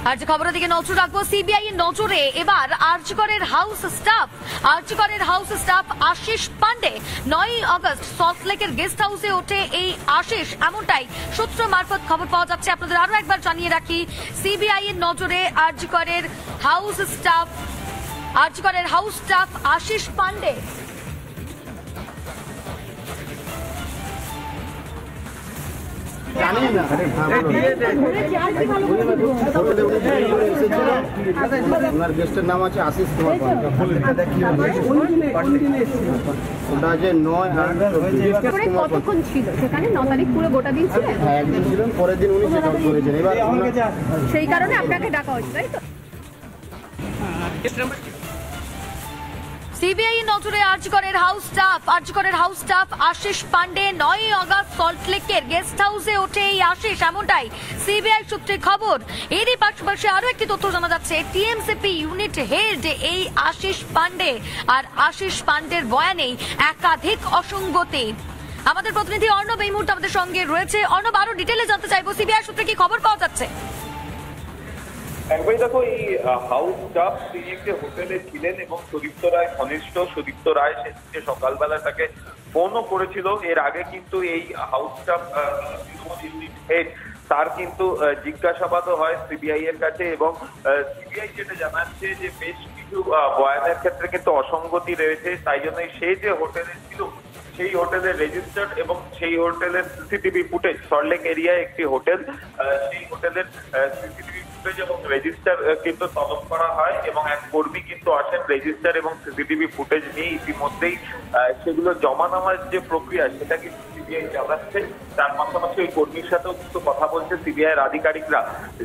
আর যে খবরের দিকে নজর রাখবো, সিবিআই এর নজরে এবার আরজিকরের house staff Ashish Pandey 9 August সল্টলেকের গেস্ট হাউসে ওঠে এই আশিস, এমনটাই সূত্র মারফত খবর পাওয়া যাচ্ছে। আপনাদের আরো একবার জানিয়ে রাখি, সিবিআই এর নজরে আরজিকরের হাউস স্টাফ আশিস পান্ডে। ওনার গেস্টের নাম আছে আশিস কুমার পান্ডে। ওটা যে 9 আর কতক্ষণ ছিল সেখানে? 9 তারিখ পুরো গোটা দিন ছিলেন? হ্যাঁ, একদিন ছিলেন, পরের দিন উনি চেক আউট করেছেন। এবার সেই কারণে আপনাকে ডাকা হয়েছে, তাই তো? সিবিআই নজরে আরজিকরের house staff Ashish Pandey 9 August সল্টলেকের গেস্ট হাউসে ওঠে এই আশিস, এমনটাই সিবিআই সূত্রে খবর। এরই পাশাপাশি আরো একটি তথ্য জানা যাচ্ছে, টিএমসিপি ইউনিট হেড এই আশিস পান্ডে, আর আশিস পান্ডের বয়ানে একাধিক অসঙ্গতি। আমাদের প্রতিনিধি অর্ণব এই মুহূর্তে আমাদের সঙ্গে রয়েছে। অর্ণব, আরো ডিটেইলে জানতে চাইবো, সিবিআই সূত্রে কি খবর পাওয়া যাচ্ছে? একবারই দেখো, এই হাউস স্টাফ তিনি একটি হোটেলে ছিলেন এবং সুদীপ্ত রায় ঘনিষ্ঠ। সুদীপ্ত রায় সেদিকে সকালবেলা তাকে ফোনও করেছিল। এর আগে কিন্তু এই হাউস স্টাফ ইউনিট হেড তার কিন্তু জিজ্ঞাসাবাদও হয় সিবিআই এর কাছে, এবং সিবিআই যেটা জানাচ্ছে যে বেশ কিছু বয়ানের ক্ষেত্রে কিন্তু অসঙ্গতি রয়েছে। তাই জন্য সে যে হোটেলে ছিল সেই হোটেলের রেজিস্টার্ড এবং সেই হোটেলের সিসিটিভি ফুটেজ, সল্টলেক এরিয়ায় একটি হোটেল, সেই হোটেলের সিসিটিভি ফুটেজ এবং রেজিস্টার কিন্তু তলব করা হয়, এবং এক কর্মী কিন্তু আসেন রেজিস্টার এবং সিসিটিভি ফুটেজ নিয়ে। ইতিমধ্যেই সেগুলো জমা নেওয়ার যে প্রক্রিয়া সেটা কিন্তু সিবিআই চালাচ্ছে। তার পাশাপাশি ওই কর্মীর সাথেও কিন্তু কথা বলছে সিবিআই এর আধিকারিকরা।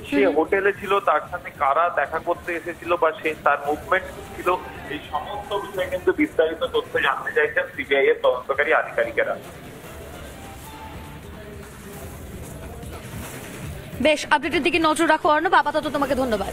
সে হোটেলে ছিল, তার সাথে কারা দেখা করতে এসেছিল বা সে তার মুভমেন্ট ছিল, এই সমস্ত বিষয়ে কিন্তু বিস্তারিত তথ্য জানতে চাইছেন সিবিআই এর তদন্তকারী আধিকারিকেরা। বেশ, আপডেটের দিকে নজর রাখো অর্ণব, আপাতত তোমাকে ধন্যবাদ।